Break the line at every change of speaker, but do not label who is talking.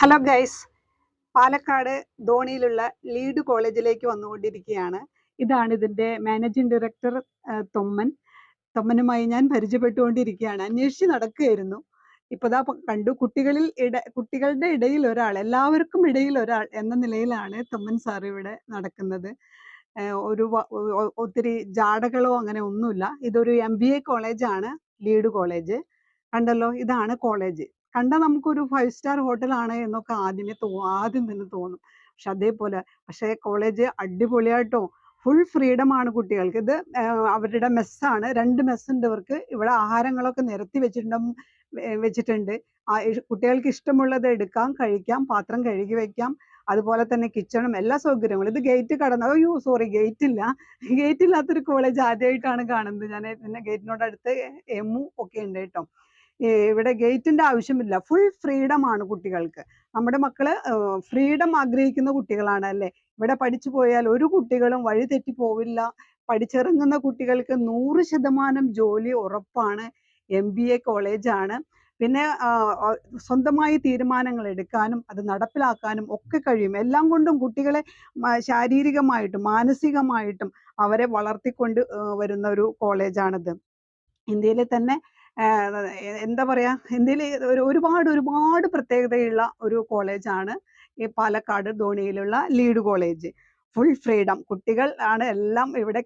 Hello guys, Palakkad ധോണിയിലുള്ള lead കോളേജിലേക്ക് വന്നുകൊണ്ടിരിക്കുകയാണ്. ഇതാണ് ഇതിൻ്റെ മാനേജിംഗ് ഡയറക്ടർ തൊമ്മനുമായി ഞാൻ പരിചയപ്പെട്ടുകൊണ്ടിരിക്കുകയാണ്. അന്വേഷിച്ച് നടക്കുകയായിരുന്നു. ഇപ്പതാ കണ്ടു. കുട്ടികളുടെ ഇടയിൽ ഒരാൾ, എല്ലാവർക്കും ഇടയിൽ ഒരാൾ എന്ന നിലയിലാണ് തൊമ്മൻ സാർ ഇവിടെ നടക്കുന്നത്. ഒത്തിരി ജാടകളോ അങ്ങനെ ഒന്നുമില്ല. ഇതൊരു MBA കോളേജാണ്, ലീഡ് കോളേജ്. കണ്ടല്ലോ, ഇതാണ് കോളേജ്. കണ്ടാൽ നമുക്കൊരു 5 സ്റ്റാർ ഹോട്ടലാണ് എന്നൊക്കെ ആദ്യം തന്നെ തോന്നും. പക്ഷേ കോളേജ് അടിപൊളിയായിട്ടോ. ഫുൾ ഫ്രീഡം ആണ് കുട്ടികൾക്ക്. ഇത് അവരുടെ മെസ്സാണ്. 2 മെസ്സുണ്ട് ഇവർക്ക്. ഇവിടെ ആഹാരങ്ങളൊക്കെ നിരത്തി വെച്ചിട്ടുണ്ട്. കുട്ടികൾക്ക് ഇഷ്ടമുള്ളത് എടുക്കാം, കഴിക്കാം, പാത്രം കഴുകി വെക്കാം. അതുപോലെ തന്നെ കിച്ചണും എല്ലാ സൗകര്യങ്ങളും. ഇത് ഗേറ്റ് ഗേറ്റ് ഇല്ല. ഗേറ്റ് ഇല്ലാത്തൊരു കോളേജ് ആദ്യമായിട്ടാണ് കാണുന്നത് ഞാൻ. പിന്നെ ഗേറ്റിനോട് അടുത്ത് എമ്മു ഒക്കെ ഉണ്ട് കേട്ടോ. ഇവിടെ ഗേറ്റിന്റെ ആവശ്യമില്ല. ഫുൾ ഫ്രീഡം ആണ് കുട്ടികൾക്ക്. നമ്മുടെ മക്കള് ഫ്രീഡം ആഗ്രഹിക്കുന്ന കുട്ടികളാണ് അല്ലേ. ഇവിടെ പഠിച്ചു പോയാൽ ഒരു കുട്ടികളും വഴി തെറ്റി പോവില്ല. പഠിച്ചിറങ്ങുന്ന കുട്ടികൾക്ക് 100% ജോലി ഉറപ്പാണ്. MBA കോളേജാണ്. പിന്നെ സ്വന്തമായി തീരുമാനങ്ങൾ എടുക്കാനും അത് നടപ്പിലാക്കാനും ഒക്കെ കഴിയും. എല്ലാം കൊണ്ടും കുട്ടികളെ ശാരീരികമായിട്ടും മാനസികമായിട്ടും അവരെ വളർത്തിക്കൊണ്ട് വരുന്ന ഒരു കോളേജാണിത്. ഇന്ത്യയിലെ തന്നെ എന്താ പറയാ, ഇന്ത്യയിൽ ഒരുപാട് പ്രത്യേകതയുള്ള ഒരു കോളേജാണ് ഈ പാലക്കാട് ധോണിയിലുള്ള ലീഡ് കോളേജ്. Full freedom. കുട്ടികൾ ആണ് എല്ലാം ഇവിടെ